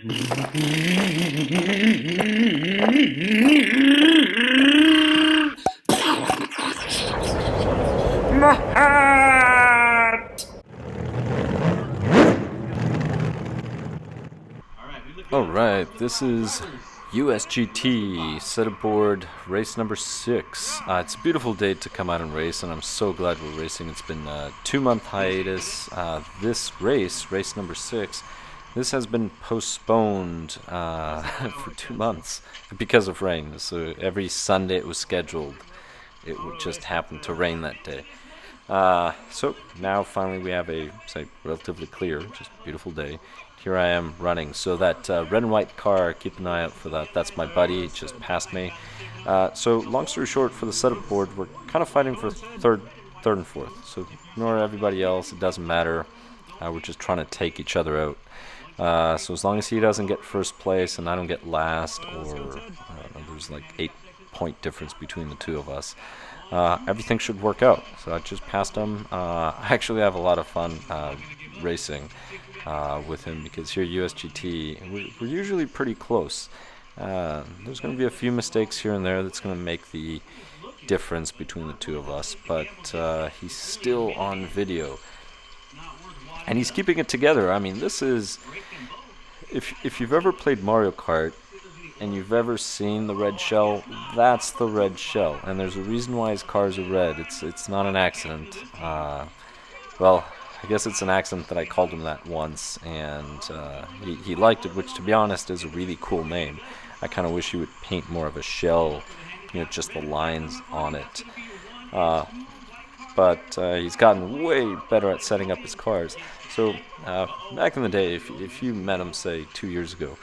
Alright, this is USGT Set-Aboard race number 6. It's a beautiful day to come out and race, and I'm so glad we're racing. It's been a 2-month hiatus. This race number 6, this has been postponed for 2 months because of rain. So every Sunday it was scheduled. It would just happen to rain that day. So now finally we have a relatively clear, just beautiful day. Here I am running. So that red and white car, keep an eye out for that. That's my buddy, just passed me. So long story short, for the setup board, we're kind of fighting for third and fourth. So ignore everybody else, it doesn't matter. We're just trying to take each other out. So as long as he doesn't get first place and I don't get last, or there's like 8-point difference between the two of us, everything should work out. So I just passed him. I actually have a lot of fun racing with him, because here at USGT we're usually pretty close. There's going to be a few mistakes here and there that's going to make the difference between the two of us, but he's still on video and he's keeping it together. I mean, this is, if you've ever played Mario Kart and you've ever seen the red shell, that's the red shell, and there's a reason why his cars are red. It's not an accident. Well, I guess it's an accident that I called him that once, and he liked it, which, to be honest, is a really cool name. I kind of wish he would paint more of a shell, just the lines on it. But he's gotten way better at setting up his cars. So back in the day, if you met him, say, 2 years ago,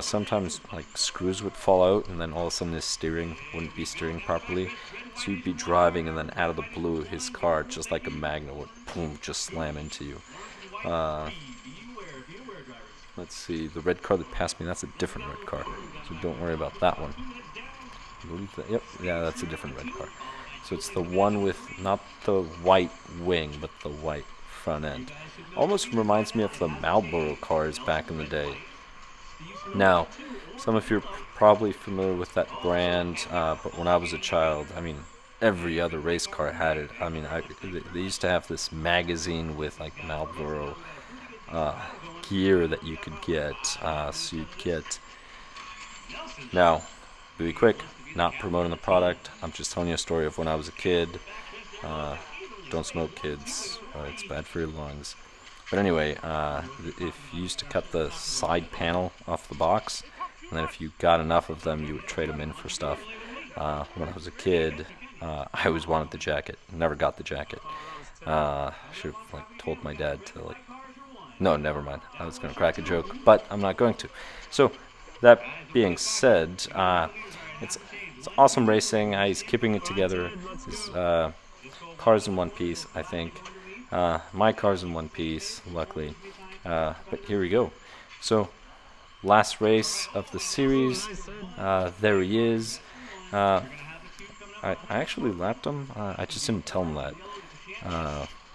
sometimes like screws would fall out, and then all of a sudden his steering wouldn't be steering properly. So you'd be driving, and then out of the blue, his car, just like a magnet, would boom, just slam into you. Let's see, the red car that passed me, that's a different red car, so don't worry about that one. I believe that, yep, yeah, that's a different red car. So it's the one with not the white wing, but the white front end. Almost reminds me of the Marlboro cars back in the day. Now, some of you are probably familiar with that brand, but when I was a child, I mean, every other race car had it. I mean, they used to have this magazine with like Marlboro gear that you could get. So you'd get. Now, to be quick, not promoting the product. I'm just telling you a story of when I was a kid. Don't smoke, kids. It's bad for your lungs. But anyway, if you used to cut the side panel off the box, and then if you got enough of them, you would trade them in for stuff. When I was a kid, I always wanted the jacket. Never got the jacket. Should have told my dad to No, never mind. I was going to crack a joke, but I'm not going to. So that being said, it's awesome racing. He's keeping it together. His car's in one piece, I think. My car's in one piece, luckily. But here we go. So, last race of the series. There he is. I actually lapped him. I just didn't tell him that.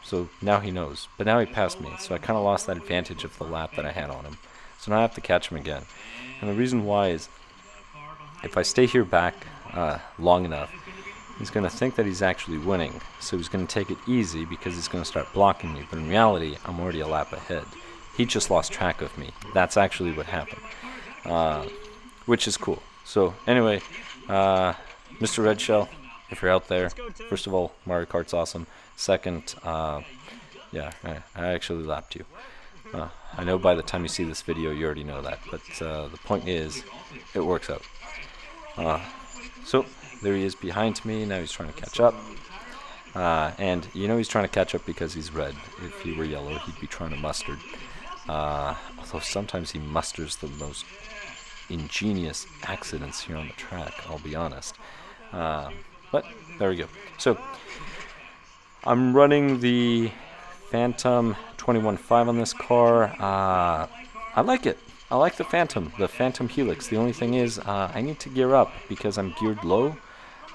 So now he knows. But now he passed me. So I kind of lost that advantage of the lap that I had on him. So now I have to catch him again. And the reason why is, if I stay here back long enough, he's going to think that he's actually winning. So he's going to take it easy because he's going to start blocking me. But in reality, I'm already a lap ahead. He just lost track of me. That's actually what happened. Which is cool. So anyway, Mr. Red Shell, if you're out there, first of all, Mario Kart's awesome. Second, yeah, I actually lapped you. I know by the time you see this video, you already know that. But the point is, it works out. So there he is behind me. Now he's trying to catch up. And he's trying to catch up because he's red. If he were yellow, he'd be trying to mustard. Although sometimes he musters the most ingenious accidents here on the track, I'll be honest. But there we go. So I'm running the Fantom 21.5 on this car. I like it. I like the Fantom Helix. The only thing is, I need to gear up because I'm geared low.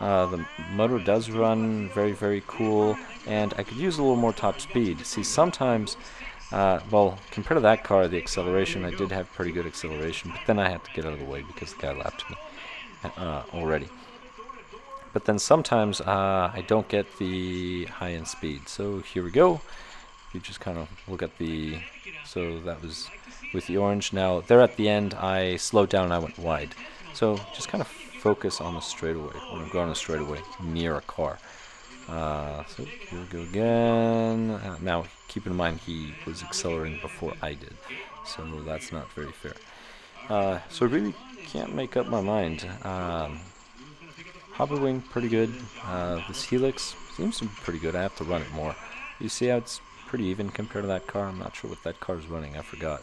The motor does run very, very cool, and I could use a little more top speed. See, sometimes Well, compared to that car, the acceleration, I did have pretty good acceleration, but then I had to get out of the way because the guy lapped me already. But then sometimes I don't get the high-end speed. So here we go. You just kind of look at the, so that was with the orange. Now there at the end, I slowed down and I went wide. So just kind of focus on the straightaway when I'm going on a straightaway near a car. So here we go again. Now keep in mind he was accelerating before I did, so that's not very fair. So I really can't make up my mind. Hobbywing, pretty good. This Helix seems to be pretty good. I have to run it more. You see how it's pretty even compared to that car? I'm not sure what that car is running. I forgot.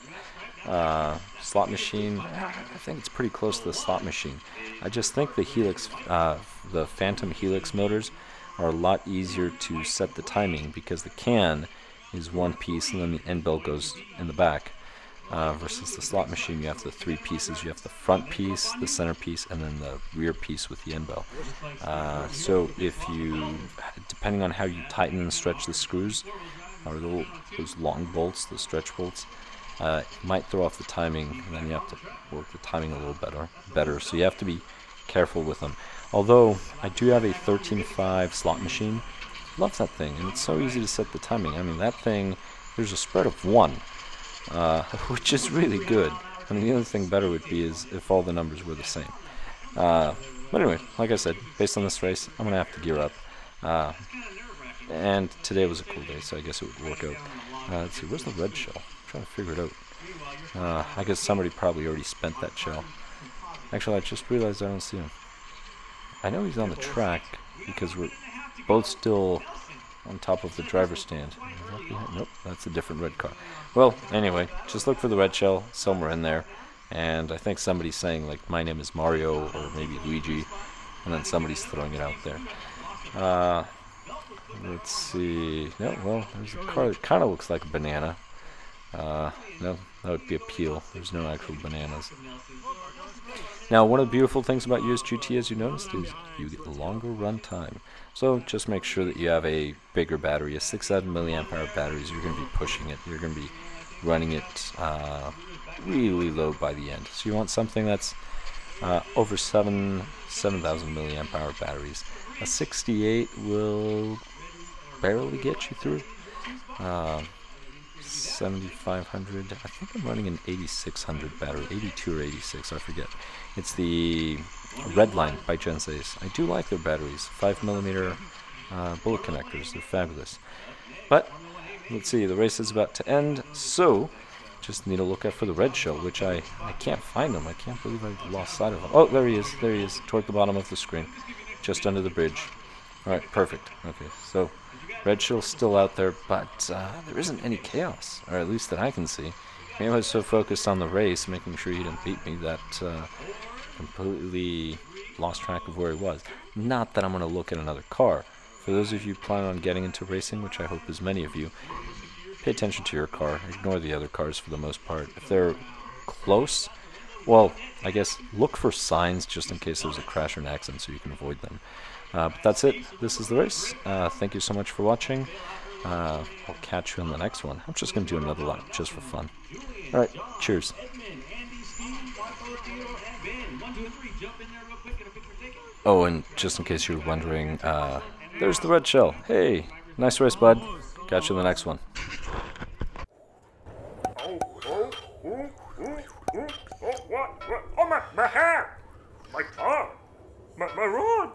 Slot machine, I think it's pretty close to the slot machine. I just think the Helix, the Fantom Helix motors are a lot easier to set the timing because the can is one piece and then the end bell goes in the back. Versus the slot machine, you have the three pieces. You have the front piece, the center piece, and then the rear piece with the end bell. So if you, depending on how you tighten and stretch the screws, or those long bolts, the stretch bolts, it might throw off the timing, and then you have to work the timing a little better. So you have to be careful with them. Although I do have a 13.5 slot machine, love that thing, and it's so easy to set the timing. I mean, that thing, there's a spread of 1. Which is really good. I mean, the only thing better would be is if all the numbers were the same. But anyway, like I said, based on this race, I'm going to have to gear up. And today was a cool day, so I guess it would work out. Let's see, where's the red shell? I'm trying to figure it out. I guess somebody probably already spent that shell. Actually, I just realized I don't see him. I know he's on the track because we're both still on top of the driver's stand. Nope, that's a different red car. Well, anyway, just look for the red shell somewhere in there. And I think somebody's saying, like, my name is Mario or maybe Luigi. And then somebody's throwing it out there. Let's see. No, well, there's a car that kind of looks like a banana. No, that would be a peel. There's no actual bananas. Now, one of the beautiful things about USGT, as you noticed, is you get longer run time. So just make sure that you have a bigger battery, a 6-7 milliamp hour batteries. You're going to be pushing it. You're going to be running it really low by the end. So you want something that's over 7,000 milliamp hour batteries. A 68 will barely get you through. 7,500. I think I'm running an 8600 battery, 82 or 86, I forget. It's the Redline by JConcepts. I do like their batteries, 5mm bullet connectors. They're fabulous. But let's see, the race is about to end, so just need to look out for the red shell, which I can't find him. I can't believe I lost sight of him. Oh, there he is, toward the bottom of the screen, just under the bridge. All right, perfect. Okay, so red shell's still out there, but there isn't any chaos, or at least that I can see. Maybe I was so focused on the race, making sure he didn't beat me, that completely lost track of where he was. Not that I'm going to look at another car. For those of you planning on getting into racing, which I hope is many of you, pay attention to your car. Ignore the other cars for the most part. If they're close, well, I guess look for signs just in case there's a crash or an accident so you can avoid them. But that's it. This is the race. Thank you so much for watching. I'll catch you in the next one. I'm just going to do another lap just for fun. Alright, cheers. Oh, and just in case you're wondering, there's the red shell. Hey, nice race, bud. Catch you in the next one. What? Oh, my hair! My car! My rod!